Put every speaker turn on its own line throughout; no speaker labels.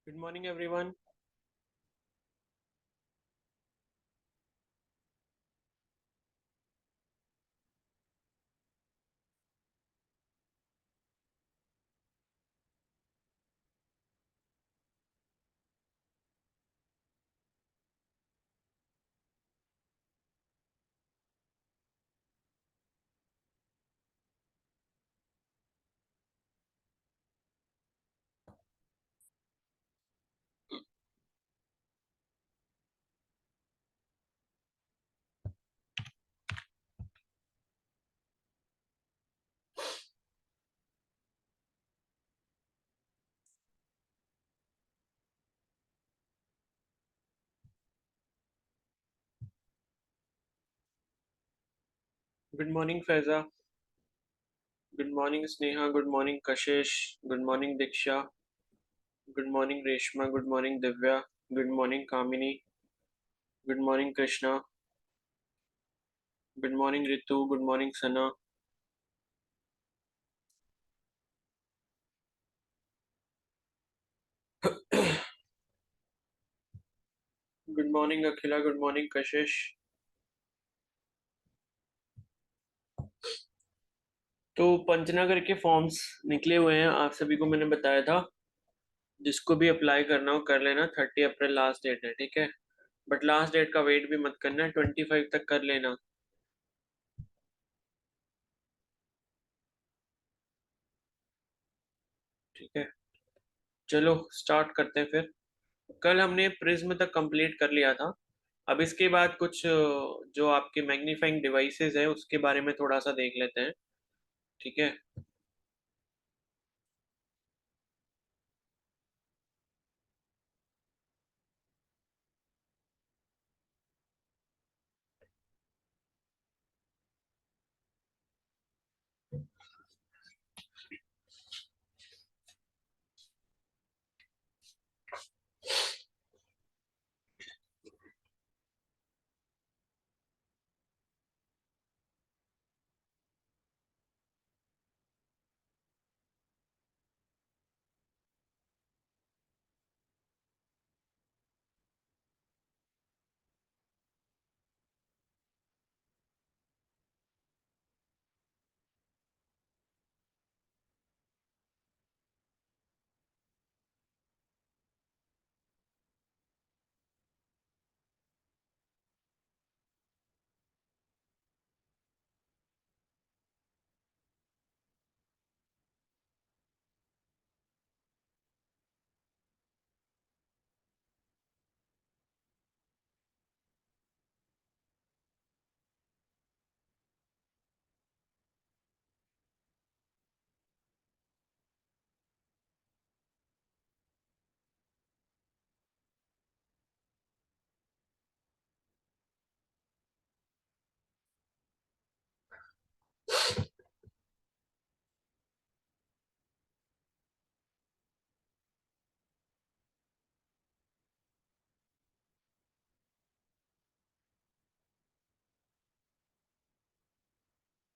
Good morning, everyone. Good morning, Faiza. Good morning, Sneha. Good morning, Kashish. Good morning, Diksha. Good morning, Reshma. Good morning, Divya. Good morning, Kamini. Good morning, Krishna. Good morning, Ritu. Good morning, Sana. Good morning, Akhila. Good morning, Kashish. तो पंचनगर के forms निकले हुए हैं, आप सभी को मैंने बताया था। जिसको भी अप्लाई करना हो कर लेना, 30 अप्रैल लास्ट डेट है, ठीक है। बट लास्ट डेट का वेट भी मत करना, 25 तक कर लेना, ठीक है। चलो स्टार्ट करते हैं फिर। कल हमने प्रिज्म तक कंप्लीट कर लिया था। अब इसके बाद कुछ जो आपके मैग्नीफाइंग डिवाइसेस हैं उसके बारे में थोड़ा सा देख लेते हैं, ठीक है।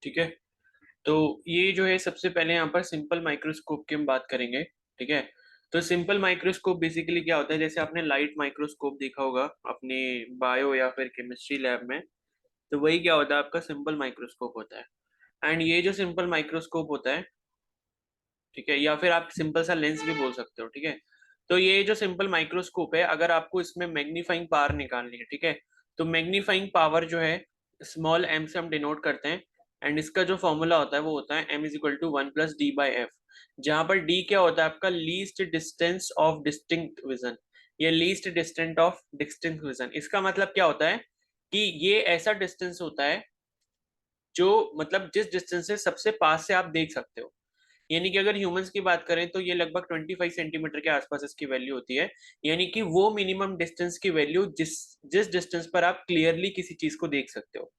ठीक है, तो ये जो है सबसे पहले यहाँ पर सिंपल माइक्रोस्कोप की हम बात करेंगे, ठीक है। तो सिंपल माइक्रोस्कोप बेसिकली क्या होता है, जैसे आपने लाइट माइक्रोस्कोप देखा होगा अपने बायो या फिर केमिस्ट्री लैब में, तो वही क्या होता है, आपका सिंपल माइक्रोस्कोप होता है। एंड ये जो सिंपल माइक्रोस्कोप होता है, ठीक है, या फिर आप सिंपल सा लेंस भी बोल सकते हो, ठीक है। तो ये जो सिंपल माइक्रोस्कोप है, अगर आपको इसमें मैग्नीफाइंग पावर निकालनी है, ठीक है, तो मैग्नीफाइंग पावर जो है स्मॉल एम से हम डिनोट करते हैं। एंड इसका जो फॉर्मूला होता है वो होता है m = 1 + d/f, जहां पर d क्या होता है, आपका least distance of distinct vision. ये least distant of distinct vision, इसका मतलब क्या होता है कि ये ऐसा डिस्टेंस होता है जो मतलब जिस डिस्टेंस से सबसे पास से आप देख सकते हो। यानी कि अगर ह्यूमंस की बात करें तो ये लगभग 25 सेंटीमीटर के आसपास इसकी वैल्यू होती है। यानी कि वो मिनिमम डिस्टेंस की वैल्यू जिस जिस डिस्टेंस पर आप क्लियरली किसी चीज को देख सकते हो।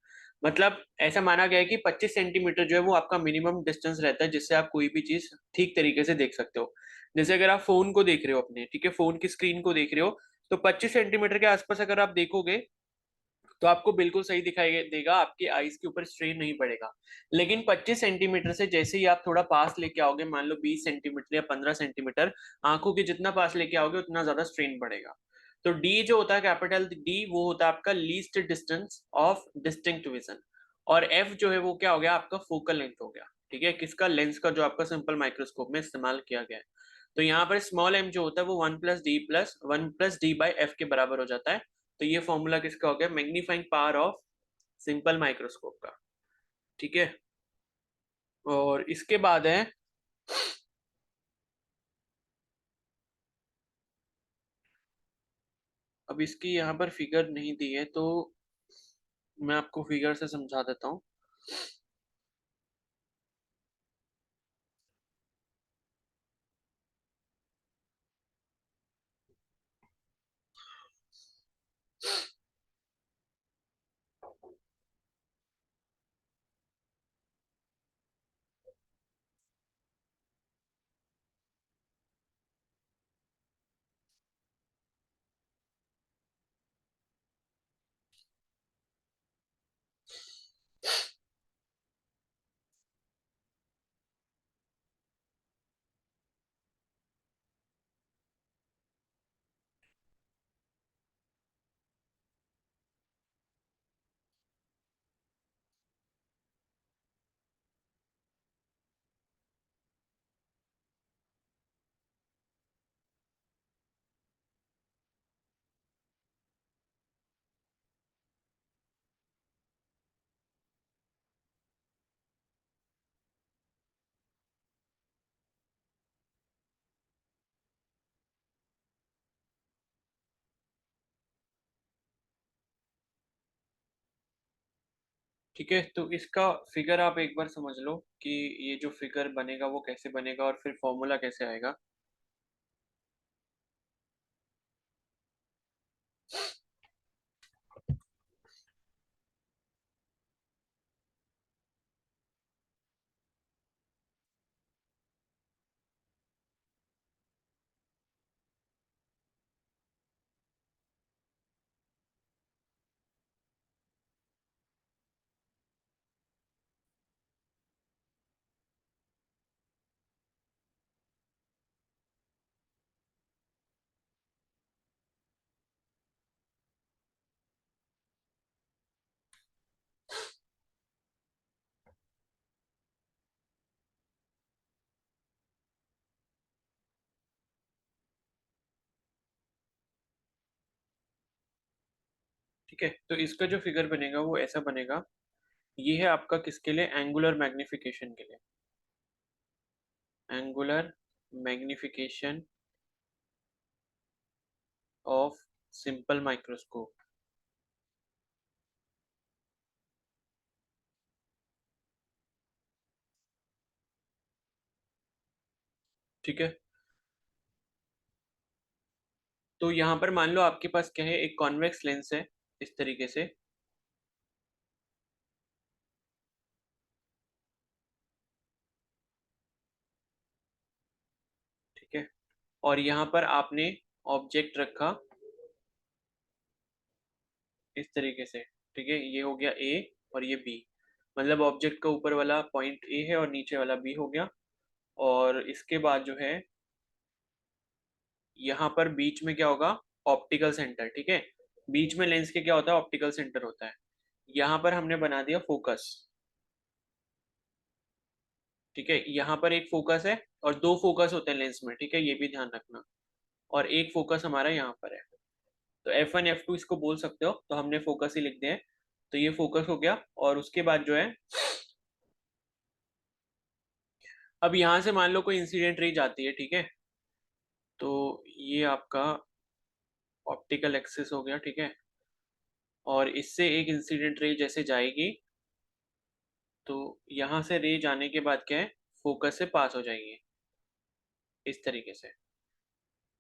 मतलब ऐसा माना गया है कि 25 सेंटीमीटर जो है वो आपका मिनिमम डिस्टेंस रहता है जिससे आप कोई भी चीज ठीक तरीके से देख सकते हो। जैसे अगर आप फोन को देख रहे हो अपने, ठीक है, फोन की स्क्रीन को देख रहे हो, तो 25 सेंटीमीटर के आसपास अगर आप देखोगे तो आपको बिल्कुल सही दिखाई देगा, आपकी आईज के ऊपर स्ट्रेन नहीं पड़ेगा। लेकिन 25 सेंटीमीटर से जैसे ही आप थोड़ा पास लेके आओगे, मान लो 20 सेंटीमीटर या 15 सेंटीमीटर, आंखों के जितना पास लेके आओगे उतना ज्यादा स्ट्रेन पड़ेगा। तो डी जो होता है, कैपिटल डी, वो होता है आपका least distance of distinct vision. और एफ जो है वो क्या हो गया, आपका फोकल लेंथ हो गया। ठीक है, किसका, लेंस का, जो आपका सिंपल माइक्रोस्कोप में इस्तेमाल किया गया है। तो यहाँ पर स्मॉल एम जो होता है वो 1 + D+1 + D बाई एफ के बराबर हो जाता है। तो ये फॉर्मूला किसका हो गया, magnifying power of simple microscope का। ठीक है, और इसके बाद है, अब इसकी यहाँ पर फिगर नहीं दी है तो मैं आपको फिगर से समझा देता हूँ। ठीक है, तो इसका फिगर आप एक बार समझ लो कि ये जो फिगर बनेगा वो कैसे बनेगा और फिर फॉर्मूला कैसे आएगा। ठीक है, तो इसका जो फिगर बनेगा वो ऐसा बनेगा। ये है आपका किसके लिए, एंगुलर मैग्निफिकेशन के लिए। Angular magnification of simple microscope. ठीक है, तो यहाँ पर मान लो आपके पास क्या है, एक कॉन्वेक्स लेंस है इस तरीके से। ठीक है, और यहाँ पर आपने ऑब्जेक्ट रखा इस तरीके से। ठीक है, ये हो गया ए और ये बी, मतलब ऑब्जेक्ट का ऊपर वाला पॉइंट ए है और नीचे वाला बी हो गया। और इसके बाद जो है, यहाँ पर बीच में क्या होगा, ऑप्टिकल सेंटर। ठीक है, बीच में लेंस के क्या होता है, ऑप्टिकल सेंटर होता है। यहाँ पर हमने बना दिया फोकस। ठीक है, यहाँ पर एक फोकस है और दो फोकस होते हैं लेंस में। ठीक है, ये भी ध्यान रखना। और एक फोकस हमारा यहाँ पर है। तो F1 F2 इसको बोल सकते हो, तो हमने फोकस ही लिख दिया है। तो ये फोकस हो गया, और उसके बाद जो है, अब यहाँ से मान लो कोई इंसिडेंट रे जाती है। ठीक है, तो ये आपका ऑप्टिकल एक्सिस हो गया। ठीक है, और इससे एक इंसिडेंट रे जैसे जाएगी, तो यहाँ से रे जाने के बाद क्या है, फोकस से पास हो जाएगी इस तरीके से।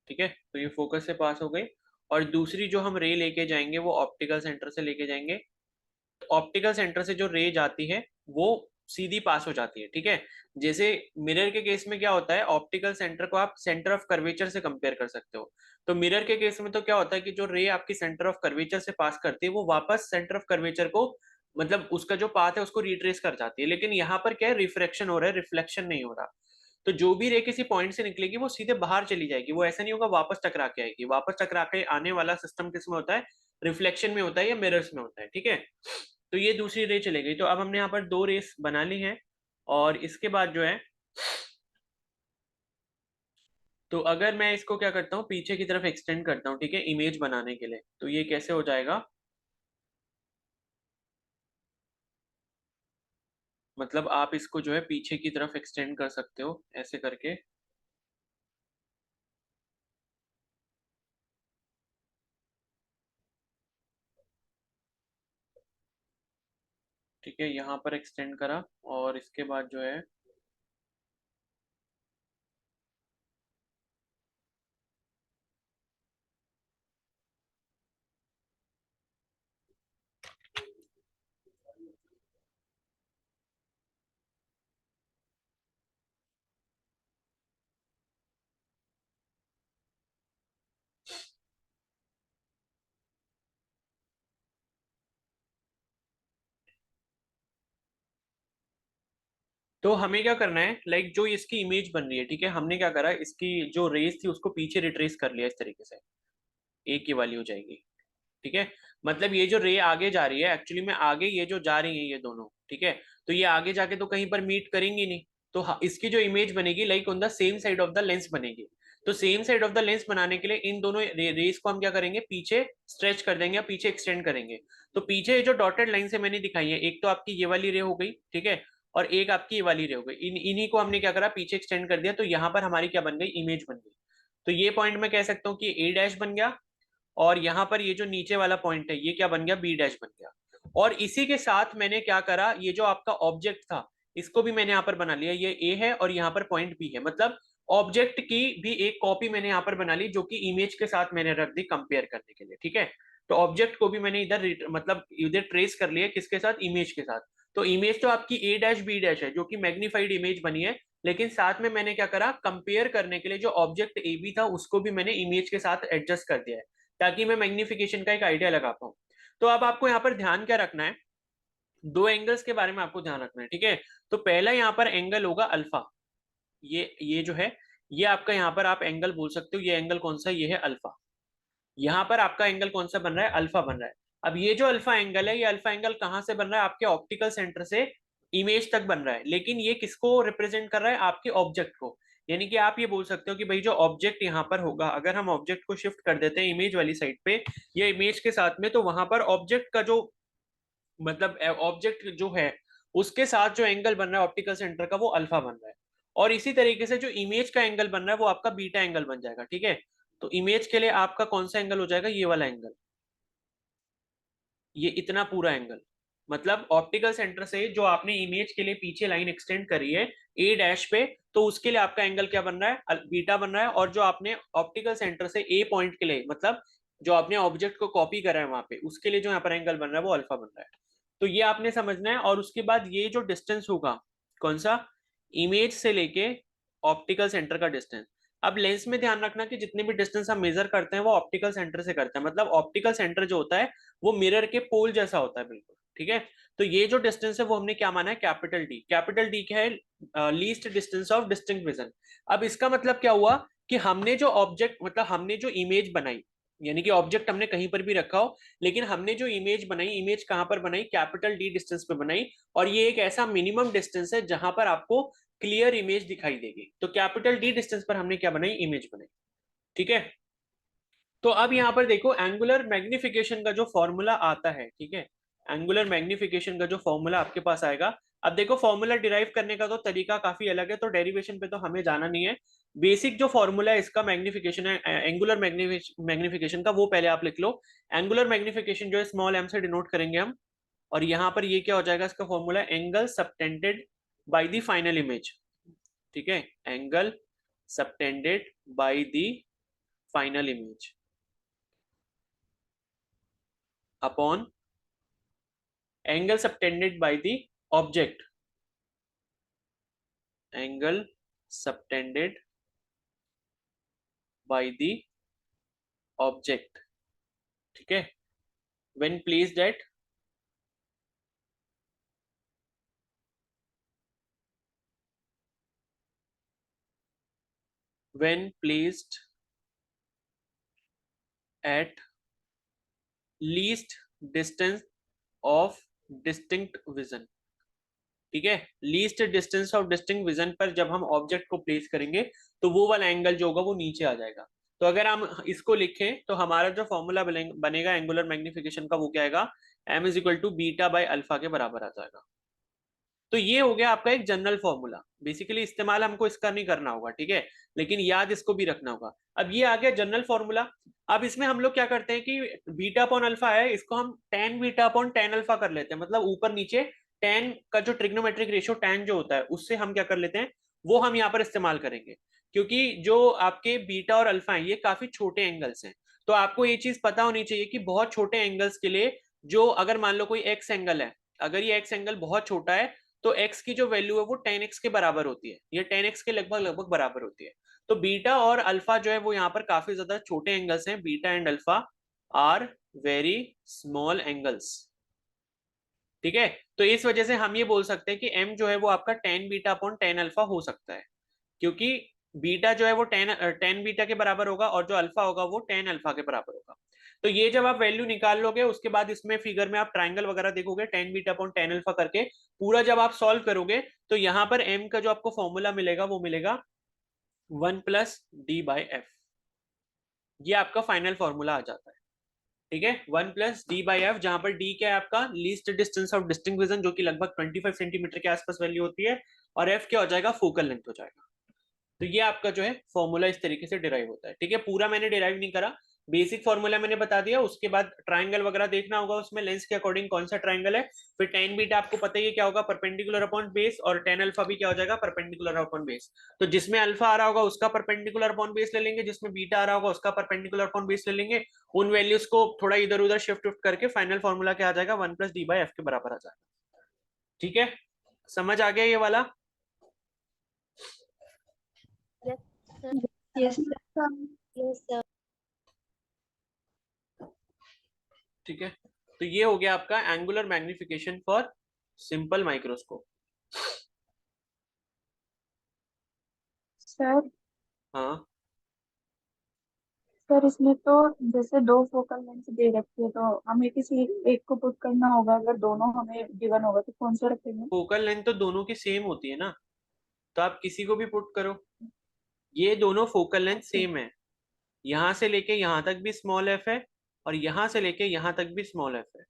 ठीक है, तो ये फोकस से पास हो गई। और दूसरी जो हम रे लेके जाएंगे वो ऑप्टिकल सेंटर से लेके जाएंगे। तो ऑप्टिकल सेंटर से जो रे जाती है वो सीधी पास हो जाती है, ठीक है। जैसे मिरर के केस में क्या होता है, ऑप्टिकल सेंटर को आप सेंटर ऑफ कर्वेचर से कंपेयर कर सकते हो। तो मिरर के केस में तो क्या होता है कि जो रे आपकी सेंटर ऑफ कर्वेचर से पास करती है वो वापस सेंटर ऑफ कर्वेचर को, मतलब उसका जो पाथ है उसको रिट्रेस कर जाती है। लेकिन यहाँ पर क्या है, रिफ्रैक्शन हो रहा है, रिफ्लेक्शन नहीं हो रहा। तो जो भी रे किसी पॉइंट से निकलेगी वो सीधे बाहर चली जाएगी, वो ऐसा नहीं होगा वापस टकरा के आएगी। वापस टकरा के आने वाला सिस्टम किसमें होता है, रिफ्लेक्शन में होता है या मिरर्स में होता है, ठीक है। तो ये दूसरी रे चली गई। तो अब हमने यहाँ पर दो रेस बना ली हैं। और इसके बाद जो है, तो अगर मैं इसको क्या करता हूँ, पीछे की तरफ एक्सटेंड करता हूँ, ठीक है, इमेज बनाने के लिए, तो ये कैसे हो जाएगा, मतलब आप इसको जो है पीछे की तरफ एक्सटेंड कर सकते हो ऐसे करके। ठीक है, यहाँ पर एक्सटेंड करा। और इसके बाद जो है, तो हमें क्या करना है, लाइक जो इसकी इमेज बन रही है, ठीक है, हमने क्या करा, इसकी जो रेस थी उसको पीछे रिट्रेस कर लिया इस तरीके से, एक की वाली हो जाएगी, ठीक है। मतलब ये जो रे आगे जा रही है, एक्चुअली में आगे ये जो जा रही है ये दोनों, ठीक है, तो ये आगे जाके तो कहीं पर मीट करेंगी नहीं। तो इसकी जो इमेज बनेगी like on the same side of the lens बनेगी। तो same side of the lens बनाने के लिए इन दोनों रेस को हम क्या करेंगे, पीछे स्ट्रेच कर देंगे या पीछे एक्सटेंड करेंगे। तो पीछे जो डॉटेड लाइन से मैंने दिखाई है, एक तो आपकी ये वाली रे हो गई, ठीक है, और एक आपकी ये वाली रे हो गई। इन्हीं को हमने क्या करा, पीछे एक्सटेंड कर दिया। तो यहाँ पर हमारी क्या बन गई, इमेज बन गई। तो ये पॉइंट मैं कह सकता हूँ कि ए डैश बन गया। और यहाँ पर ये जो नीचे वाला पॉइंट है ये क्या बन गया, बी डैश बन गया। और इसी के साथ मैंने क्या करा, ये जो आपका ऑब्जेक्ट था इसको भी मैंने यहाँ पर बना लिया, ये ए है और यहाँ पर पॉइंट बी है। मतलब ऑब्जेक्ट की भी एक कॉपी मैंने यहाँ पर बना ली, जो कि इमेज के साथ मैंने रख दी कंपेयर करने के लिए, ठीक है। तो ऑब्जेक्ट को भी मैंने इधर मतलब इधर ट्रेस कर लिया, किसके साथ, इमेज के साथ। तो इमेज तो आपकी ए डैश बी डैश है जो कि मैग्नीफाइड इमेज बनी है। लेकिन साथ में मैंने क्या करा, कंपेयर करने के लिए जो ऑब्जेक्ट ए बी था उसको भी मैंने इमेज के साथ एडजस्ट कर दिया है, ताकि मैं मैग्निफिकेशन का एक आइडिया लगा पाऊं। तो अब आपको यहाँ पर ध्यान क्या रखना है, दो एंगल्स के बारे में आपको ध्यान रखना है, ठीक है। तो पहला यहाँ पर एंगल होगा अल्फा। ये जो है, ये आपका यहाँ पर आप एंगल बोल सकते हो, ये एंगल कौन सा है, ये है अल्फा। यहाँ पर आपका एंगल कौन सा बन रहा है, अल्फा बन रहा है। अब ये जो अल्फा एंगल है, ये अल्फा एंगल कहाँ से बन रहा है, आपके ऑप्टिकल सेंटर से इमेज तक बन रहा है। लेकिन ये किसको रिप्रेजेंट कर रहा है, आपके ऑब्जेक्ट को। यानी कि आप ये बोल सकते हो कि भाई जो ऑब्जेक्ट यहाँ पर होगा, अगर हम ऑब्जेक्ट को शिफ्ट कर देते हैं इमेज वाली साइड पे या इमेज के साथ में, तो वहां पर ऑब्जेक्ट का जो, मतलब ऑब्जेक्ट जो है उसके साथ जो एंगल बन रहा है ऑप्टिकल सेंटर का, वो अल्फा बन रहा है। और इसी तरीके से जो इमेज का एंगल बन रहा है वो आपका बीटा एंगल बन जाएगा, ठीक है। तो इमेज के लिए आपका कौन सा एंगल हो जाएगा, ये वाला एंगल, ये इतना पूरा एंगल। मतलब ऑप्टिकल सेंटर से जो आपने इमेज के लिए पीछे लाइन एक्सटेंड करी है ए डैश पे, तो उसके लिए आपका एंगल क्या बन रहा है, बीटा बन रहा है। और जो आपने ऑप्टिकल सेंटर से ए पॉइंट के लिए, मतलब जो आपने ऑब्जेक्ट को कॉपी करा है वहां पे, उसके लिए जो यहाँ पर एंगल बन रहा है वो अल्फा बन रहा है। तो ये आपने समझना है। और उसके बाद ये जो डिस्टेंस होगा, कौन सा, इमेज से लेके ऑप्टिकल सेंटर का डिस्टेंस। अब लेंस में ध्यान रखना कि जितने भी डिस्टेंस हम मेजर करते हैं वो ऑप्टिकल सेंटर से करते हैं। मतलब ऑप्टिकल सेंटर जो होता है वो मिरर के पोल जैसा होता है बिल्कुल, ठीक है। तो ये जो डिस्टेंस है वो हमने क्या माना है, कैपिटल डी। कैपिटल डी क्या है, least distance of distinct vision. अब इसका मतलब क्या हुआ कि हमने जो ऑब्जेक्ट, मतलब हमने जो इमेज बनाई, यानी कि ऑब्जेक्ट हमने कहीं पर भी रखा हो, लेकिन हमने जो इमेज बनाई, इमेज कहां पर बनाई, कैपिटल डी डिस्टेंस पे बनाई। और ये एक ऐसा मिनिमम डिस्टेंस है जहां पर आपको क्लियर इमेज दिखाई देगी। तो कैपिटल डी डिस्टेंस पर हमने क्या बनाई, इमेज बनाई, ठीक है। तो अब यहाँ पर देखो, एंगुलर मैग्निफिकेशन का जो फॉर्मूला आता है, ठीक है, एंगुलर मैग्निफिकेशन का जो फॉर्मूला आपके पास आएगा। अब देखो फॉर्मूला डिराइव करने का तो तरीका काफी अलग है, तो डेरिवेशन पे तो हमें जाना नहीं है। बेसिक जो फॉर्मूला है इसका मैग्निफिकेशन है, एंगुलर मैग्निफिकेशन का, वो पहले आप लिख लो। एंगुलर मैग्निफिकेशन जो है स्मॉल एम से डिनोट करेंगे हम। और यहाँ पर ये क्या हो जाएगा, इसका formula, angle subtended by the final image, ठीक है, angle subtended by the final image upon angle subtended by the object angle subtended by the object, ठीक है, when placed at when placed at least distance of distinct vision, ठीक है, least distance of distinct vision पर जब हम object को place करेंगे तो वो वाला एंगल जो होगा वो नीचे आ जाएगा। तो अगर हम इसको लिखें तो हमारा जो फॉर्मूला बनेगा एंगुलर मैग्निफिकेशन का वो क्या आएगा, m is equal to beta by alpha के बराबर आ जाएगा। तो ये हो गया आपका एक जनरल फॉर्मूला, बेसिकली इस्तेमाल हमको इसका नहीं करना होगा, ठीक है, लेकिन याद इसको भी रखना होगा। अब ये आ गया जनरल फॉर्मूला। अब इसमें हम लोग क्या करते हैं कि बीटा अपॉन अल्फा है, इसको हम tan beta upon tan alpha कर लेते हैं, मतलब ऊपर नीचे टेन का जो ट्रिग्नोमेट्रिक रेशियो टेन जो होता है उससे हम क्या कर लेते हैं, वो हम यहाँ पर इस्तेमाल करेंगे। क्योंकि जो आपके बीटा और अल्फा है ये काफी छोटे एंगल्स हैं, तो आपको ये चीज पता होनी चाहिए कि बहुत छोटे एंगल्स के लिए जो अगर मान लो कोई एक्स एंगल है, अगर ये एक्स एंगल बहुत छोटा है तो x की जो वैल्यू है वो 10x के बराबर होती है, ये 10x के लगभग लगभग बराबर होती है। तो बीटा और अल्फा जो है वो यहाँ पर काफी ज्यादा छोटे एंगल्स हैं, beta and alpha are very small angles, ठीक है। तो इस वजह से हम ये बोल सकते हैं कि m जो है वो आपका tan beta upon tan alpha हो सकता है, क्योंकि बीटा जो है वो टेन बीटा के बराबर होगा और जो अल्फा होगा वो टेन अल्फा के बराबर होगा। तो ये जब आप वैल्यू निकाल लोगे उसके बाद इसमें फिगर में आप ट्राइंगल वगैरह देखोगे tan beta upon tan alpha करके, पूरा जब आप सॉल्व करोगे तो यहाँ पर m का जो आपको फॉर्मूला मिलेगा वो मिलेगा 1 + d/f, ये आपका फाइनल फॉर्मूला आ जाता है, ठीक है, 1 + d/f, जहां पर d क्या है आपका least distance of distinct vision जो कि लगभग 25 सेंटीमीटर के आसपास वैल्यू होती है, और f क्या हो जाएगा, फोकल लेंथ हो जाएगा। तो ये आपका जो है फॉर्मूला इस तरीके से डिराइव होता है, ठीक है, पूरा मैंने डिराइव नहीं करा, बेसिक फॉर्मूला मैंने बता दिया, उसके बाद ट्राइंगल वगैरह देखना होगा उसमें लेंस के अकॉर्डिंग कौन सा ट्राइंगल है, फिर टेन बीटा आपको पता ही है क्या होगा, परपेंडिकुलर अपॉन बेस, और टेन अल्फा भी क्या हो जाएगा, परपेंडिकुलर अपॉन बेस। तो जिसमें अल्फा आ रहा होगा उसका परपेंडिकुलर अपॉन बेस ले लेंगे, जिसमें बीटा आ रहा होगा उसका परपेंडिकुलर अपॉन बेस ले लेंगे, उन वैल्यूज को थोड़ा इधर उधर शिफ्ट करके फाइनल फॉर्मूला क्या आ जाएगा, 1 + d/f के बराबर आ जाएगा, ठीक है, समझ आ गया ये वाला।
Yes, sir.
Yes, sir.
Yes, sir.
ठीक है, तो ये हो गया आपका angular magnification for simple microscope.
Sir
हाँ,
सर इसमें तो जैसे दो फोकल लेंथ दे रखी है तो हमें किसी एक को पुट करना होगा, अगर दोनों हमें गिवन होगा तो कौन सा रखेंगे?
फोकल लेंथ तो दोनों की सेम होती है ना, तो आप किसी को भी पुट करो, ये दोनों फोकल लेंथ
ओके।
सेम है, यहां से लेके यहां तक भी स्मॉल एफ है और यहां से लेके यहां तक भी स्मॉल एफ है,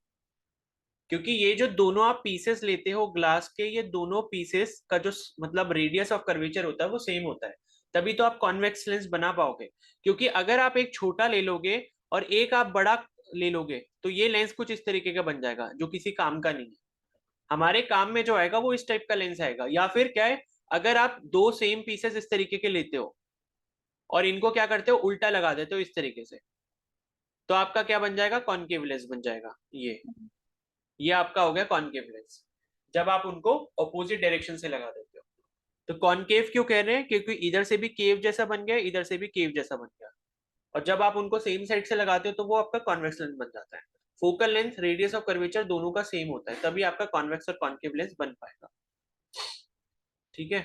क्योंकि ये जो दोनों आप पीसेस लेते हो ग्लास के, ये दोनों पीसेस का जो मतलब रेडियस ऑफ कर्वेचर होता है वो सेम होता है, तभी तो आप कॉन्वेक्स लेंस बना पाओगे। क्योंकि अगर आप एक छोटा ले लोगे और एक आप बड़ा ले लोगे तो ये लेंस कुछ इस तरीके का बन जाएगा जो किसी काम का नहीं है, हमारे काम में जो आएगा वो इस टाइप का लेंस आएगा। या फिर क्या है, अगर आप दो सेम पीसेस इस तरीके के लेते हो और इनको क्या करते हो उल्टा लगा देते हो इस तरीके से, तो आपका क्या बन जाएगा, कॉनकेव लेंस बन जाएगा। ये आपका हो गया कॉनकेव लेंस, जब आप उनको ऑपोजिट डायरेक्शन से लगा देते हो। तो कॉनकेव क्यों कह रहे हैं, क्योंकि इधर से भी केव जैसा बन गया, इधर से भी केव जैसा बन गया, और जब आप उनको सेम साइड से लगाते हो तो वो आपका कॉन्वेक्स लेंस बन जाता है। Focal length radius of curvature दोनों का सेम होता है, तभी आपका कॉन्वेक्स और कॉनकेव लेंस बन पाएगा, ठीक है।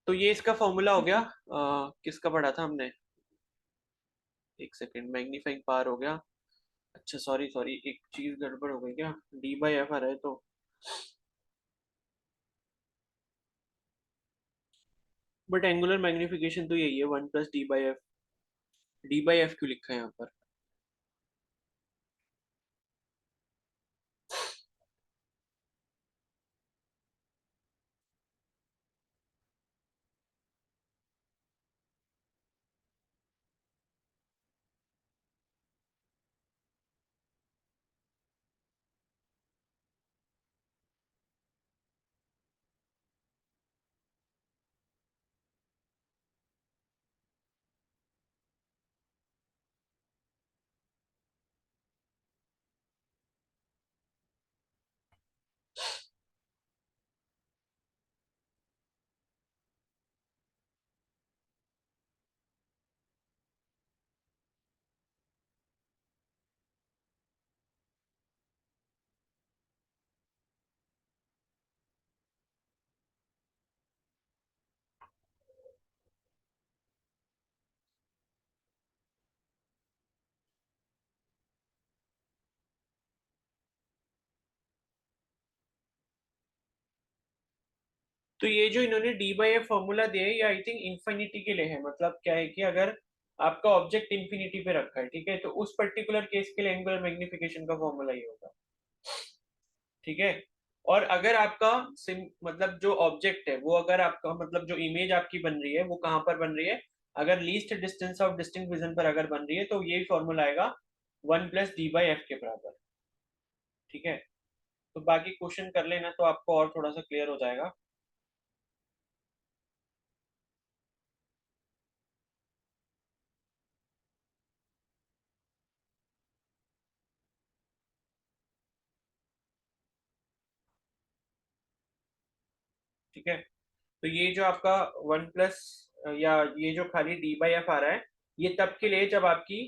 तो ये इसका फॉर्मूला हो गया, किसका पढ़ा था हमने, एक सेकेंड, मैग्नीफाइंग पावर हो गया, अच्छा सॉरी सॉरी एक चीज गड़बड़ हो गई क्या, d/f आ रहा है तो, बट एंगुलर मैग्निफिकेशन तो यही है 1 + d/f, d/f क्यों लिखा है यहाँ पर, तो ये जो इन्होंने डी बाई एफ फॉर्मूला दिया है ये आई थिंक इन्फिनिटी के लिए है, मतलब क्या है कि अगर आपका ऑब्जेक्ट इन्फिनिटी पे रखा है, ठीक है, तो उस पर्टिकुलर केस के लिए एंगुलर मैग्निफिकेशन का फॉर्मूला ये होगा, ठीक है। और अगर आपका मतलब जो ऑब्जेक्ट है वो अगर आपका मतलब जो इमेज आपकी बन रही है वो कहाँ पर बन रही है, अगर least distance of distinct vision पर अगर बन रही है तो यही फॉर्मूला आएगा 1 + d/f के बराबर, ठीक है। तो बाकी क्वेश्चन कर लेना तो आपको और थोड़ा सा क्लियर हो जाएगा। ठीक है, तो ये जो आपका 1+ या ये जो खाली d/f आ रहा है ये तब के लिए जब आपकी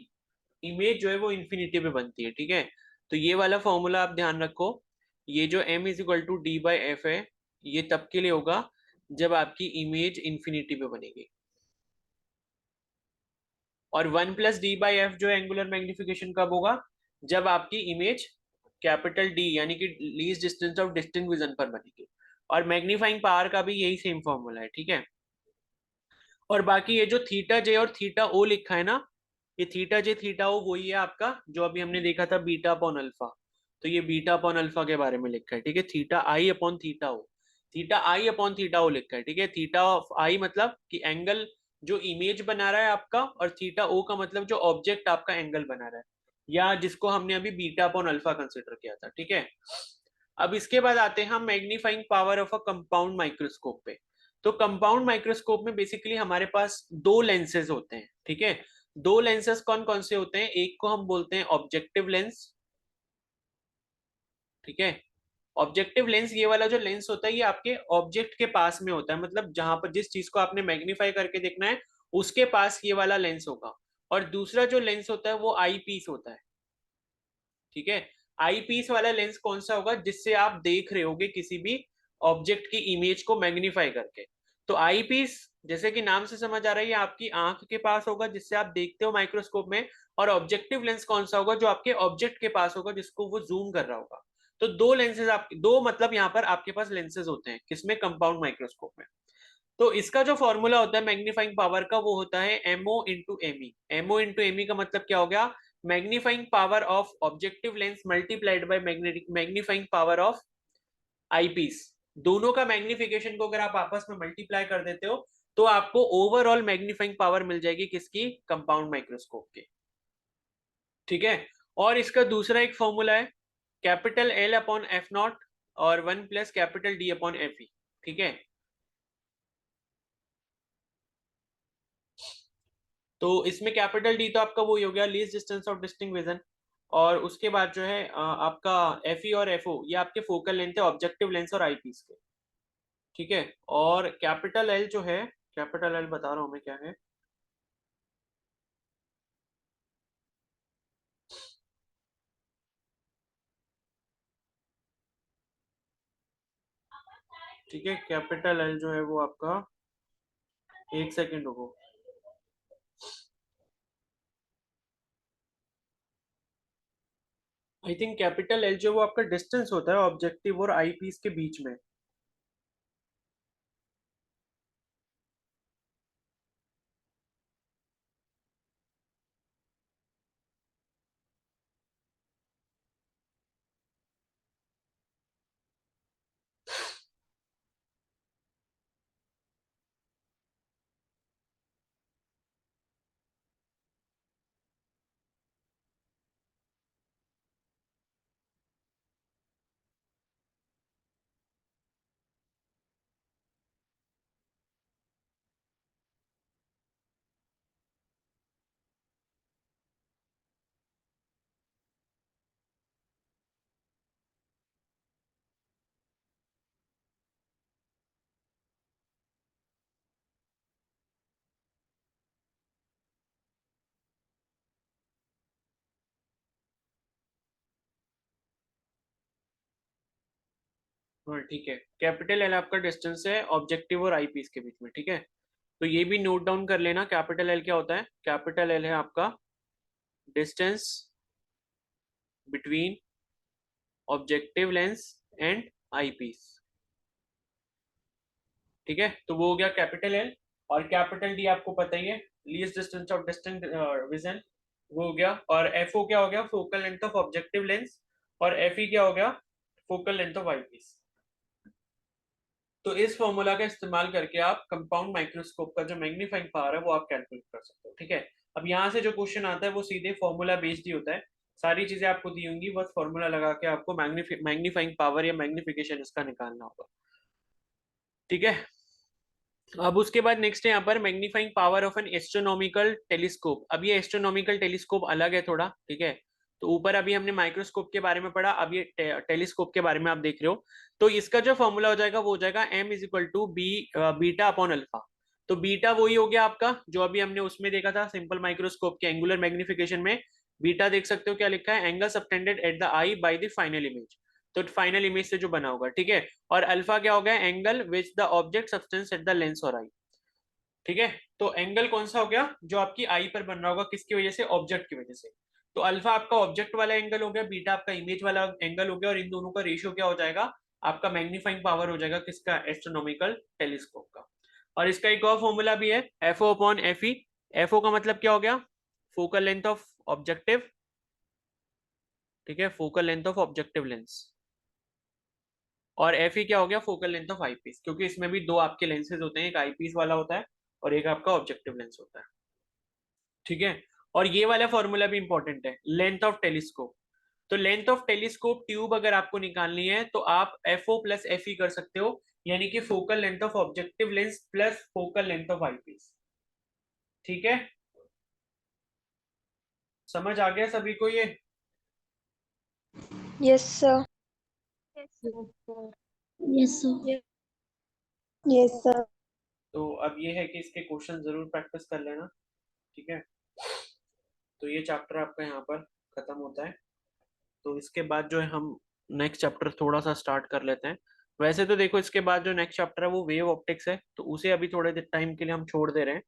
इमेज जो है वो इन्फिनिटी पे बनती है, ठीक है। तो ये वाला फॉर्मूला आप ध्यान रखो, ये जो m = d/f है ये तब के लिए होगा जब आपकी इमेज इन्फिनिटी पे बनेगी। और 1 + d/f जो एंगुलर मैग्निफिकेशन कब होगा, जब आपकी इमेज कैपिटल डी यानी कि least distance of distinct vision पर बनेगी। और मैग्नीफाइंग पावर का भी यही सेम फॉर्मूला है, ठीक है। और बाकी ये जो थीटा जे और थीटा ओ लिखा है ना, ये थीटा जे थीटा ओ वही है आपका जो अभी हमने देखा था बीटा अपॉन अल्फा। तो ये बीटा अपॉन अल्फा के बारे में लिखा है, ठीक है, थीटा आई अपॉन थीटा ओ। थीटा आई अपॉन थीटा ओ लिखा है, ठीक है। थीटा ऑफ आई मतलब कि एंगल जो इमेज बना रहा है आपका, और थीटा ओ का मतलब जो ऑब्जेक्ट आपका एंगल बना रहा है, या जिसको हमने अभी बीटा अपॉन अल्फा कंसिडर किया था, ठीक है। अब इसके बाद आते हैं हम magnifying power of a compound microscope पे। तो कंपाउंड माइक्रोस्कोप में बेसिकली हमारे पास दो लेंसेज होते हैं, ठीक है। दो लेंसेज कौन कौन से होते हैं, एक को हम बोलते हैं ऑब्जेक्टिव लेंस, ठीक है। ऑब्जेक्टिव लेंस ये वाला जो लेंस होता है ये आपके ऑब्जेक्ट के पास में होता है, मतलब जहां पर जिस चीज को आपने मैग्नीफाई करके देखना है उसके पास ये वाला लेंस होगा। और दूसरा जो लेंस होता है वो आई पीस होता है, ठीक है। आई पीस वाला लेंस कौन सा होगा, जिससे आप देख रहे होगे किसी भी ऑब्जेक्ट की इमेज को मैग्नीफाई करके। तो आई पीस जैसे कि नाम से समझ आ रहा है ये आपकी आंख के पास होगा जिससे आप देखते हो माइक्रोस्कोप में। और ऑब्जेक्टिव लेंस कौन सा होगा, जो आपके ऑब्जेक्ट के पास होगा जिसको वो जूम कर रहा होगा। तो दो लेंसेज आप दो मतलब यहाँ पर आपके पास लेंसेज होते हैं किसमें, कंपाउंड माइक्रोस्कोप में। तो इसका जो फॉर्मूला होता है मैग्नीफाइंग पावर का वो होता है MO × ME। MO × ME का मतलब क्या हो गया, magnifying power of objective lens multiplied by magnifying power of eyepiece. दोनों का मैग्निफिकेशन को अगर आप आपस में मल्टीप्लाई कर देते हो तो आपको ओवरऑल मैग्नीफाइंग पावर मिल जाएगी किसकी, कंपाउंड माइक्रोस्कोप की, ठीक है। और इसका दूसरा एक फॉर्मूला है L/F0 और 1 + D/Fe, ठीक है। तो इसमें कैपिटल डी तो आपका वही हो गया least distance of distinct vision. और उसके बाद जो है आपका एफ ई और एफ ओ ये आपके फोकल लेंथ है ऑब्जेक्टिव लेंस और आईपीस के, ठीक है। और कैपिटल एल जो है, कैपिटल एल बता रहा हूं मैं क्या है। ठीक है, कैपिटल एल जो है वो आपका, एक सेकेंड रुको। आई थिंक कैपिटल एल जो वो आपका डिस्टेंस होता है ऑब्जेक्टिव और आई पीस के बीच में। हाँ ठीक है, कैपिटल एल आपका डिस्टेंस है ऑब्जेक्टिव और आई पीस के बीच में, ठीक है। तो ये भी नोट डाउन कर लेना, कैपिटल एल क्या होता है, कैपिटल एल है आपका distance between objective lens and eyepiece. ठीक है, तो वो हो गया कैपिटल एल। और कैपिटल डी आपको पता ही है, least distance of distant vision, वो हो गया। और एफ ओ क्या हो गया, focal length of objective lens. और एफ ई क्या हो गया, फोकल लेंथ ऑफ आईपीस। तो इस फॉर्मूला का इस्तेमाल करके आप कंपाउंड माइक्रोस्कोप का जो मैग्नीफाइंग पावर है वो आप कैलकुलेट कर सकते हो। ठीक है, अब यहाँ से जो क्वेश्चन आता है वो सीधे फॉर्मूला बेस्ड ही होता है, सारी चीजें आपको दी होंगी, बस फॉर्मूला लगा के आपको मैग्नीफाइंग पावर या मैग्निफिकेशन इसका निकालना होगा। ठीक है, अब उसके बाद नेक्स्ट है यहाँ पर magnifying power of N astronomical telescope. अब ये एस्ट्रोनॉमिकल टेलीस्कोप अलग है थोड़ा, ठीक है। तो ऊपर अभी हमने माइक्रोस्कोप के बारे में पढ़ा, अब ये टेलीस्कोप के बारे में आप देख रहे हो। तो इसका जो फॉर्मूला हो जाएगा वो हो जाएगा m is equal to beta upon alpha. तो बीटा वही हो गया आपका जो अभी हमने उसमें देखा था सिंपल माइक्रोस्कोप के एंगुलर मैग्निफिकेशन में। बीटा देख सकते हो क्या लिखा है, angle subtended at the I by the final image. तो फाइनल इमेज से जो बना होगा, ठीक है। और अल्फा क्या हो गया, angle which the object substance at the lens और आई। ठीक है, तो एंगल कौन सा हो गया, जो आपकी आई पर बन रहा होगा, किसकी वजह से, ऑब्जेक्ट की वजह से। तो अल्फा आपका ऑब्जेक्ट वाला एंगल हो गया, बीटा आपका इमेज वाला एंगल हो गया, और इन दोनों का रेशियो क्या हो जाएगा, आपका मैग्नीफाइंग पावर हो जाएगा किसका, एस्ट्रोनॉमिकल टेलीस्कोप का। और इसका एक और फॉर्मूला भी है, F O upon F E. F O का मतलब क्या हो गया, फोकल लेंथ ऑफ ऑब्जेक्टिव, ठीक है, focal length of objective lens. और एफ ई क्या हो गया, फोकल लेंथ ऑफ आईपीस, क्योंकि इसमें भी दो आपके लेंसेज होते हैं, एक आईपीस वाला होता है और एक आपका ऑब्जेक्टिव लेंस होता है। ठीक है, और ये वाला फॉर्मूला भी इंपॉर्टेंट है, लेंथ ऑफ टेलीस्कोप। तो लेंथ ऑफ टेलीस्कोप ट्यूब अगर आपको निकालनी है तो आप F O plus F E कर सकते हो, यानी कि focal length of objective lens plus focal length of eyepiece. ठीक है, समझ आ गया सभी को ये।
Yes, sir.
Yes, sir.
Yes, sir.
तो अब ये है कि इसके क्वेश्चन जरूर प्रैक्टिस कर लेना। ठीक है, तो ये चैप्टर आपका यहाँ पर खत्म होता है। तो इसके बाद जो है हम नेक्स्ट चैप्टर थोड़ा सा स्टार्ट कर लेते हैं। वैसे तो देखो इसके बाद जो नेक्स्ट चैप्टर है वो वेव ऑप्टिक्स है, तो उसे अभी थोड़े टाइम के लिए हम छोड़ दे रहे हैं,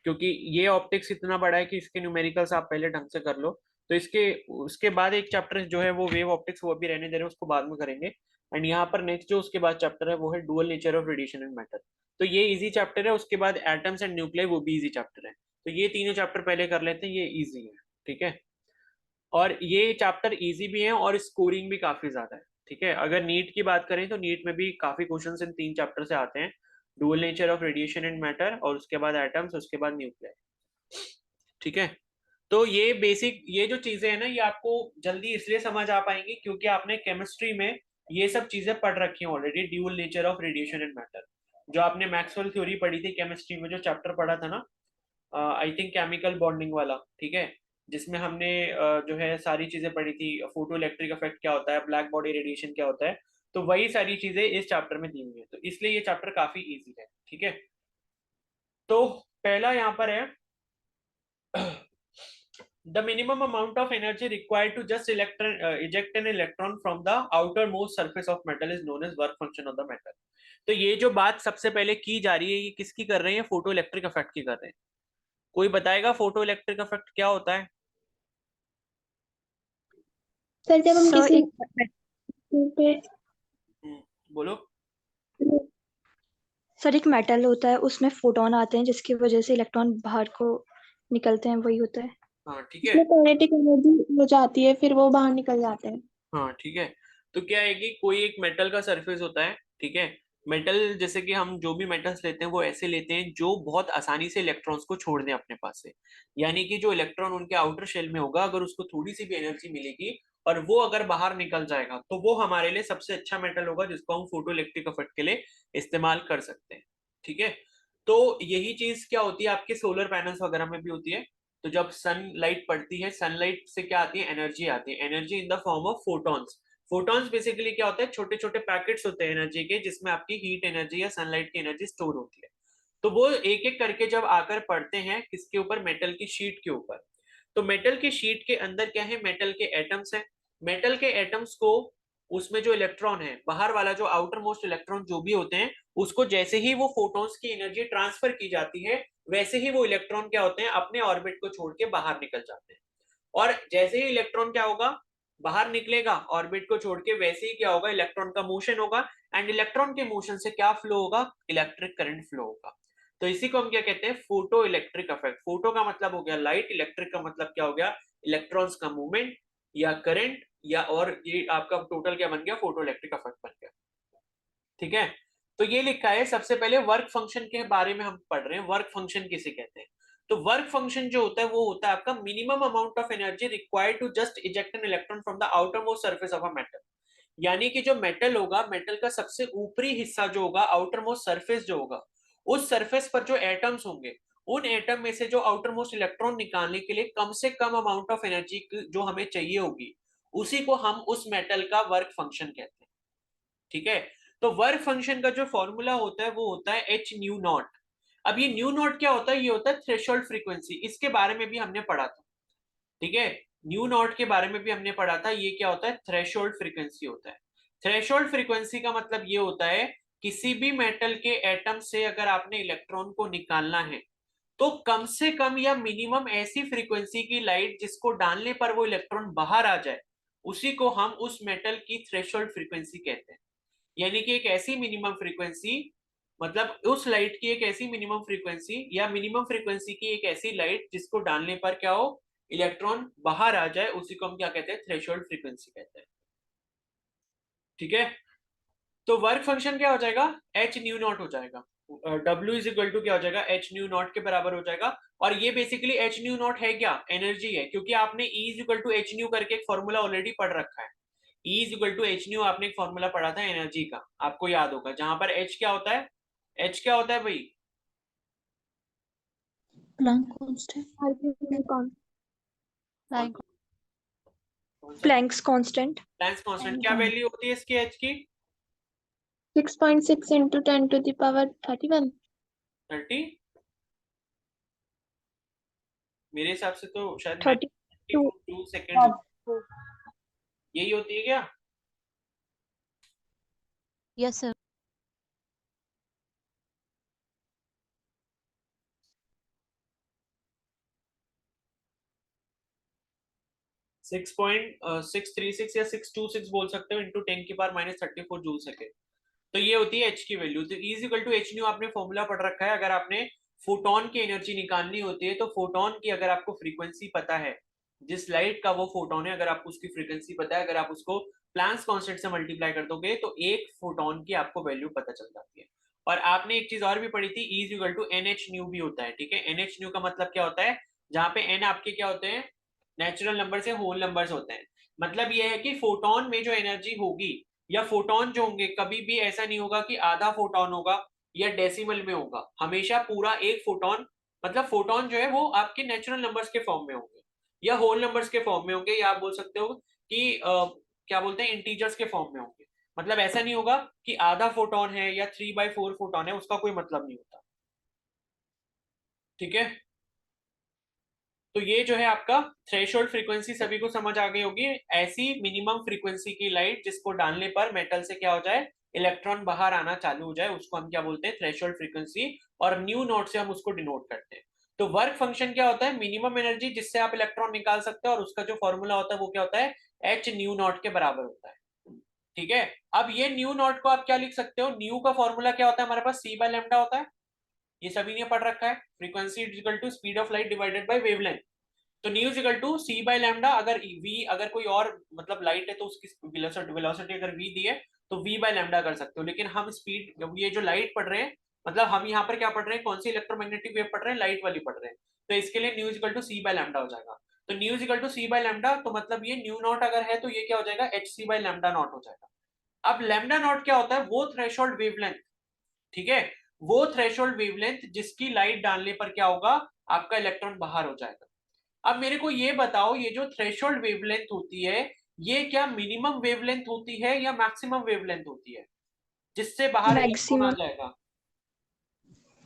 क्योंकि ये ऑप्टिक्स इतना बड़ा है कि इसके न्यूमेरिकल्स आप पहले ढंग से कर लो। तो इसके उसके बाद एक चैप्टर जो है वो वेव ऑप्टिक्स, वो अभी रहने दे रहे हैं, उसको बाद में करेंगे। एंड यहाँ पर नेक्स्ट जो उसके बाद चैप्टर है वो है dual nature of radiation and matter. तो ये इजी चैप्टर है, उसके बाद एटम्स एंड न्यूक्लियर वो भी इजी चैप्टर है। तो ये तीनों चैप्टर पहले कर लेते हैं, ये इजी है। ठीक है, और ये चैप्टर इजी भी है और स्कोरिंग भी काफी ज्यादा है। ठीक है, अगर नीट की बात करें तो नीट में भी काफी क्वेश्चंस इन तीन चैप्टर से आते हैं, dual nature of radiation and matter, और उसके बाद एटम्स, उसके बाद न्यूक्लियर। ठीक है, तो ये बेसिक, ये जो चीजें हैं ना, ये आपको जल्दी इसलिए समझ आ पाएंगी क्योंकि आपने केमिस्ट्री में ये सब चीजें पढ़ रखी हैं already, dual nature of radiation and matter. जो आपने मैक्सवेल थ्योरी पढ़ी थी केमिस्ट्री में, जो चैप्टर पढ़ा था ना, आई थिंक केमिकल बॉन्डिंग वाला, ठीक है, जिसमें हमने जो है सारी चीजें पढ़ी थी, फोटो इलेक्ट्रिक इफेक्ट क्या होता है, ब्लैक बॉडी रेडिएशन क्या होता है, तो वही सारी चीजें इस चैप्टर में दी हुई है, तो इसलिए ये चैप्टर काफी इजी है। ठीक है, तो पहला यहाँ पर है the minimum amount of energy required to just eject an electron from the outermost surface of metal is known as work function of the metal। तो ये जो बात सबसे पहले की जा रही है, ये किसकी कर रहे हैं, फोटो इलेक्ट्रिक इफेक्ट की कर रहे हैं। कोई बताएगा फोटो इलेक्ट्रिक इफेक्ट क्या होता है?
सर जब हम किसी पे
बोलो।
सर एक मेटल होता है, उसमें फोटोन आते हैं जिसकी वजह से इलेक्ट्रॉन बाहर को निकलते हैं, वही होता है।
हाँ ठीक है,
काइनेटिक एनर्जी हो जाती है, फिर वो बाहर निकल जाते हैं।
हाँ ठीक है, तो क्या है कि कोई एक मेटल का सरफेस होता है, ठीक है। मेटल जैसे कि हम जो भी मेटल्स लेते हैं वो ऐसे लेते हैं जो बहुत आसानी से इलेक्ट्रॉन्स को छोड़ दें अपने पास से, यानी कि जो इलेक्ट्रॉन उनके आउटर शेल में होगा, अगर उसको थोड़ी सी भी एनर्जी मिलेगी और वो अगर बाहर निकल जाएगा तो वो हमारे लिए सबसे अच्छा मेटल होगा, जिसको हम फोटो इलेक्ट्रिक इफेक्ट के लिए इस्तेमाल कर सकते हैं। ठीक है, तो यही चीज क्या होती है आपके सोलर पैनल्स वगैरह में भी होती है। तो जब सनलाइट पड़ती है, सनलाइट से क्या आती है, एनर्जी आती है, energy in the form of photons. Photons basically क्या होता है, छोटे छोटे पैकेट्स होते हैं एनर्जी के, जिसमें आपकी हीट एनर्जी या सनलाइट की एनर्जी स्टोर होती है। तो वो एक एक करके जब आकर पड़ते हैं किसके ऊपर, मेटल की शीट के ऊपर। तो मेटल की शीट के अंदर क्या है, मेटल के एटम्स हैं। मेटल के एटम्स को, उसमें जो इलेक्ट्रॉन है, बाहर वाला जो आउटर मोस्ट इलेक्ट्रॉन जो भी होते हैं, उसको जैसे ही वो फोटॉन्स की एनर्जी ट्रांसफर की जाती है, वैसे ही वो इलेक्ट्रॉन क्या होते हैं, अपने ऑर्बिट को छोड़ के बाहर निकल जाते हैं। और जैसे ही इलेक्ट्रॉन क्या होगा, बाहर निकलेगा ऑर्बिट को छोड़ के, वैसे ही क्या होगा, इलेक्ट्रॉन का मोशन होगा। एंड इलेक्ट्रॉन के मोशन से क्या फ्लो होगा, इलेक्ट्रिक करंट फ्लो होगा। तो इसी को हम क्या कहते हैं, फोटो इलेक्ट्रिक इफेक्ट। फोटो का मतलब हो गया लाइट, इलेक्ट्रिक का मतलब क्या हो गया, इलेक्ट्रॉन्स का मूवमेंट या करंट, या और ये आपका टोटल क्या बन गया, फोटो इलेक्ट्रिक इफेक्ट बन गया। ठीक है, तो ये लिखा है। सबसे पहले वर्क फंक्शन के बारे में हम पढ़ रहे हैं। वर्क फंक्शन किसे कहते हैं, तो वर्क फंक्शन जो होता है वो होता है आपका minimum amount of energy required to just eject an electron from the outermost surface of a metal. यानी कि जो मेटल होगा, मेटल का सबसे ऊपरी हिस्सा जो होगा, आउटर मोस्ट सरफेस जो होगा, उस सरफेस पर जो एटम्स होंगे, उन एटम में से जो आउटर मोस्ट इलेक्ट्रॉन निकालने के लिए कम से कम अमाउंट ऑफ एनर्जी जो हमें चाहिए होगी, उसी को हम उस मेटल का वर्क फंक्शन कहते हैं। ठीक है, तो वर्क फंक्शन का जो फॉर्मूला होता है वो होता है एच न्यू नॉट। अब ये न्यू नॉट क्या होता है, ये होता है थ्रेशोल्ड फ्रीक्वेंसी। इसके बारे में भी हमने पढ़ा था। ठीक है, न्यू नॉट के बारे में भी हमने पढ़ा था। ये क्या होता है, थ्रेशोल्ड फ्रीक्वेंसी होता है। थ्रेशोल्ड फ्रीक्वेंसी का मतलब ये होता है किसी भी मेटल के एटम से अगर आपने इलेक्ट्रॉन को निकालना है तो कम से कम या मिनिमम ऐसी फ्रीक्वेंसी की लाइट जिसको डालने पर वो इलेक्ट्रॉन बाहर आ जाए, उसी को हम उस मेटल की थ्रेशोल्ड फ्रीक्वेंसी कहते हैं। यानी कि एक ऐसी मिनिमम फ्रीक्वेंसी, मतलब उस लाइट की एक ऐसी मिनिमम फ्रीक्वेंसी या मिनिमम फ्रीक्वेंसी की एक ऐसी लाइट जिसको डालने पर क्या हो, इलेक्ट्रॉन बाहर आ जाए, उसी को हम क्या कहते हैं, थ्रेशोल्ड फ्रीक्वेंसी कहते हैं। ठीक है, तो वर्क फंक्शन क्या हो जाएगा, एच न्यू नॉट हो जाएगा। W इज इक्वल टू क्या हो जाएगा, एच न्यू नॉट के बराबर हो जाएगा। और ये बेसिकली एच न्यू नॉट है क्या, एनर्जी है, क्योंकि आपने E is equal to H nu करके एक फॉर्मूला ऑलरेडी पढ़ रखा है। E is equal to H nu आपने एक फॉर्मूला पढ़ा था एनर्जी का, आपको याद होगा, जहां पर H क्या होता है, H क्या होता है भाई,
Planck constant.
Planck's constant.
Planck's constant. क्या वैल्यू होती है इसकी H की,
6.6 into 10 to the power 31.
30, मेरे हिसाब से तो शायद
32।
2 सेकेंड यही होती है क्या।
Yes sir.
6.636 या 626 बोल सकते हो, इंटू 10 की पावर -34 जूल सेकेंड। तो ये होती है एच की वैल्यू। तो E equal to H nu आपने फॉर्मूला पढ़ रखा है। अगर आपने फोटोन की एनर्जी निकालनी होती है तो फोटोन की अगर आपको फ्रीक्वेंसी पता है, जिस लाइट का वो फोटोन है, अगर आपको उसकी फ्रीक्वेंसी पता है, अगर आप उसको प्लैंक्स कांस्टेंट से मल्टीप्लाई कर दोगे तो एक फोटोन की आपको वैल्यू पता चल जाती है। और आपने एक चीज और भी पढ़ी थी, E equal to NH nu भी होता है। ठीक है, NH न्यू का मतलब क्या होता है, जहाँ पे N आपके क्या होते हैं, नेचुरल नंबर से होल नंबर्स होते हैं। मतलब ये है कि फोटोन में जो एनर्जी होगी या फोटोन जो होंगे, कभी भी ऐसा नहीं होगा कि आधा फोटोन होगा या डेसिमल में होगा, हमेशा पूरा एक फोटोन। मतलब फोटोन जो है वो आपके नेचुरल नंबर्स के फॉर्म में होंगे या होल नंबर्स के फॉर्म में होंगे, या आप बोल सकते हो कि क्या बोलते हैं, इंटीजर्स के फॉर्म में होंगे। मतलब ऐसा नहीं होगा कि आधा फोटोन है या 3/4 फोटोन है, उसका कोई मतलब नहीं होता। ठीक है, तो ये जो है आपका थ्रेशोल्ड फ्रीक्वेंसी सभी को समझ आ गई होगी। ऐसी मिनिमम फ्रीक्वेंसी की लाइट जिसको डालने पर मेटल से क्या हो जाए, इलेक्ट्रॉन बाहर आना चालू हो जाए, उसको हम क्या बोलते हैं, थ्रेशोल्ड फ्रीक्वेंसी। और न्यू नोट से हम उसको डिनोट करते हैं। तो वर्क फंक्शन क्या होता है, मिनिमम एनर्जी जिससे आप इलेक्ट्रॉन निकाल सकते हो, और उसका जो फॉर्मूला होता है वो क्या होता है, एच न्यू नॉट के बराबर होता है। ठीक है, अब ये न्यू नॉट को आप क्या लिख सकते हो, न्यू का फॉर्मूला क्या होता है हमारे पास, C/λ होता है। ये सभी ने पढ़ रखा है, frequency is equal to speed of light divided by wavelength. तो न्यू इक्वल टू C/λ। अगर v, अगर कोई और मतलब लाइट है तो उसकी वेलोसिटी अगर v दी है तो v/λ कर सकते हो। लेकिन हम स्पीड, ये जो लाइट पढ़ रहे हैं, मतलब हम यहाँ पर क्या पढ़ रहे हैं, कौन सी इलेक्ट्रोमैग्नेटिक वेव पढ़ रहे हैं, लाइट वाली पढ़ रहे हैं। तो इसके लिए न्यू इक्वल टू C/λ हो जाएगा। तो न्यू इक्वल टू C/λ, तो मतलब ये न्यू नॉट अगर है तो ये क्या हो जाएगा, hc/λ नॉट हो जाएगा। अब लैम्डा नॉट क्या होता है, वो थ्रेशोल्ड वेवलेंथ। ठीक है, वो थ्रेशोल्ड वेवलेंथ जिसकी लाइट डालने पर क्या होगा, आपका इलेक्ट्रॉन बाहर हो जाएगा। अब मेरे को ये बताओ, ये जो थ्रेशोल्ड वेवलेंथ होती है, ये क्या मिनिमम वेवलेंथ होती है या मैक्सिमम वेवलेंथ होती है, जिससे बाहर इलेक्ट्रॉन आ
मैक्सिमम।
जाएगा।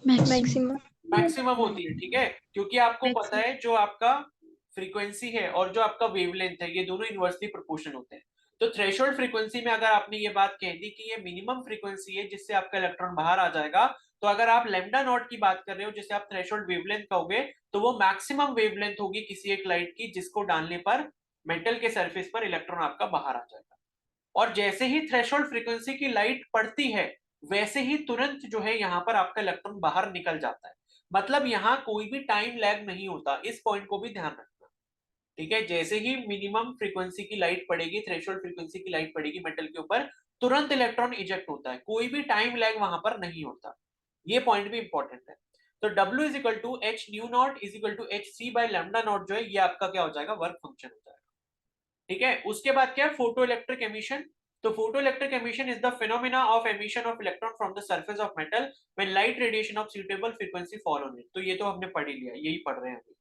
मैक्सिमम।
मैक्सिमम होती है। ठीक है, क्योंकि आपको पता है जो आपका फ्रीक्वेंसी है और जो आपका वेवलेंथ है, ये दोनों इनवर्सली प्रोपोर्शनल होते हैं। तो थ्रेशोल्ड फ्रीक्वेंसी में अगर आपने ये बात कह दी कि ये मिनिमम फ्रीक्वेंसी है जिससे आपका इलेक्ट्रॉन बाहर आ जाएगा, तो अगर आप लैम्डा नॉट की बात कर रहे हो जिसे आप थ्रेशोल्ड वेवलेंथ कहोगे, तो वो मैक्सिमम वेवलेंथ होगी किसी एक लाइट की जिसको डालने पर मेटल के सरफेस पर इलेक्ट्रॉन आपका बाहर आ जाएगा। और जैसे ही थ्रेशोल्ड फ्रीक्वेंसी की लाइट पड़ती है वैसे ही तुरंत जो है यहाँ पर आपका इलेक्ट्रॉन बाहर निकल जाता है। मतलब यहाँ कोई भी टाइम लैग नहीं होता, इस पॉइंट को भी ध्यान रखना। ठीक है, जैसे ही मिनिमम फ्रीक्वेंसी की लाइट पड़ेगी, थ्रेशोल्ड फ्रीक्वेंसी की लाइट पड़ेगी मेटल के ऊपर, तुरंत इलेक्ट्रॉन इजेक्ट होता है, कोई भी टाइम लैग वहां पर नहीं होता। ये पॉइंट भी इंपॉर्टेंट है। तो W is equal to H nu naught is equal to H C by lambda naught, जो है ये आपका क्या हो जाएगा, वर्क फंक्शन हो जाएगा। ठीक है, उसके बाद क्या है, फोटो इलेक्ट्रिक एमिशन। तो photo electric emission is the phenomena of emission of electron from the surface of metal when light radiation of suitable frequency fall on it. तो ये तो हमने पढ़ ही लिया, यही पढ़ रहे हैं अभी।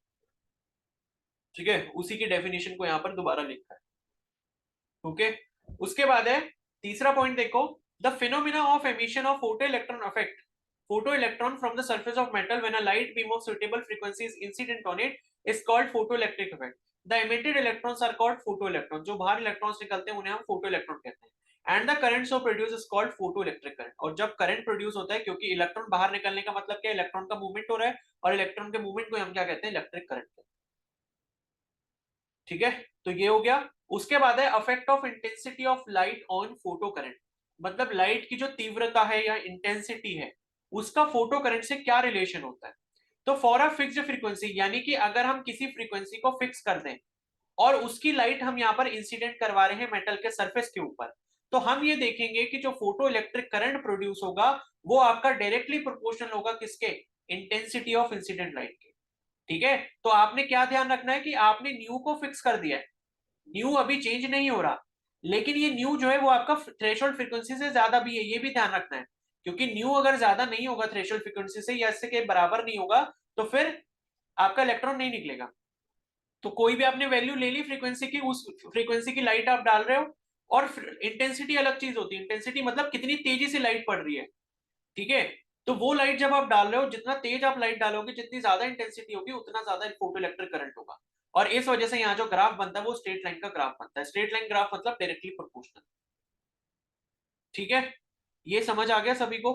ठीक है, उसी की डेफिनेशन को यहाँ पर दोबारा लिखा है। ओके, उसके बाद है तीसरा पॉइंट, देखो, the phenomena of emission of photo electron affect photo electron from the surface of metal when a light beam of suitable frequency is incident on it is called photo electric effect. The emitted electrons are called photo electron. जो बाहर electrons निकलते हैं उन्हें हम photo electron कहते हैं। And the current so produce is called photo electric current. और जब करंट प्रोड्यूस होता है, क्योंकि इलेक्ट्रॉन बाहर निकलने का मतलब क्या है, इलेक्ट्रॉन का मूवमेंट हो रहा है, और इलेक्ट्रॉन के मूवमेंट को हम क्या कहते हैं, इलेक्ट्रिक करंट कहते हैं। ठीक है, तो ये हो गया। उसके बाद है affect of intensity of light on photo current. मतलब लाइट की जो तीव्रता है या इंटेंसिटी है उसका फोटो करंट से क्या रिलेशन होता है। तो फॉर अ फिक्स्ड फ्रीक्वेंसी, यानी कि अगर हम किसी फ्रीक्वेंसी को फिक्स कर दें और उसकी लाइट हम यहाँ पर इंसिडेंट करवा रहे हैं मेटल के सरफेस के ऊपर, तो हम ये देखेंगे कि जो फोटो इलेक्ट्रिक करंट प्रोड्यूस होगा वो आपका डायरेक्टली प्रोपोर्शनल होगा किसके, इंटेंसिटी ऑफ इंसिडेंट लाइट के। ठीक है, तो आपने क्या ध्यान रखना है कि आपने न्यू को फिक्स कर दिया है, न्यू अभी चेंज नहीं हो रहा, लेकिन ये न्यू जो है वो आपका थ्रेशोल्ड फ्रीक्वेंसी से ज्यादा भी है, ये भी ध्यान रखना है। क्योंकि न्यू अगर ज्यादा नहीं होगा थ्रेशोल्ड फ्रीक्वेंसी से या इससे के बराबर नहीं होगा तो फिर आपका इलेक्ट्रॉन नहीं निकलेगा। तो कोई भी आपने वैल्यू ले ली फ्रीक्वेंसी की, उस फ्रीक्वेंसी की लाइट आप डाल रहे हो, और इंटेंसिटी अलग चीज होती है। इंटेंसिटी मतलब कितनी तेजी से लाइट पड़ रही है। ठीक है, तो वो लाइट जब आप डाल रहे हो, जितना तेज आप लाइट डालोगे, जितनी ज्यादा इंटेंसिटी होगी, उतना ज्यादा फोटो इलेक्ट्रिक करंट होगा। और इस वजह से यहाँ जो ग्राफ बनता है वो स्ट्रेट लाइन का ग्राफ बनता है। स्ट्रेट लाइन ग्राफ मतलब डायरेक्टली प्रोपोर्शनल। ठीक है, ये समझ आ गया सभी को।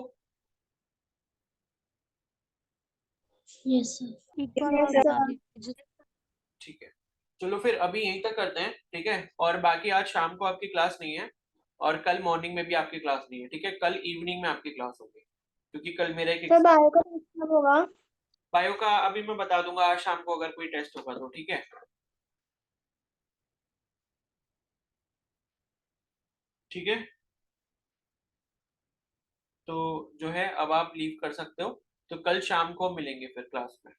Yes sir.
एक बार और बता दीजिए।
ठीक है, चलो फिर अभी यहीं तक करते हैं। ठीक है, और बाकी आज शाम को आपकी क्लास नहीं है, और कल मॉर्निंग में भी आपकी क्लास नहीं है। ठीक है, कल इवनिंग में आपकी क्लास होगी, क्योंकि कल मेरा एक
सर बायो का कब होगा?
बायो का अभी मैं बता दूंगा आज शाम को, अगर कोई टेस्ट होगा तो। ठीक है, ठीक है, तो जो है अब आप लीव कर सकते हो। तो कल शाम को मिलेंगे फिर क्लास में।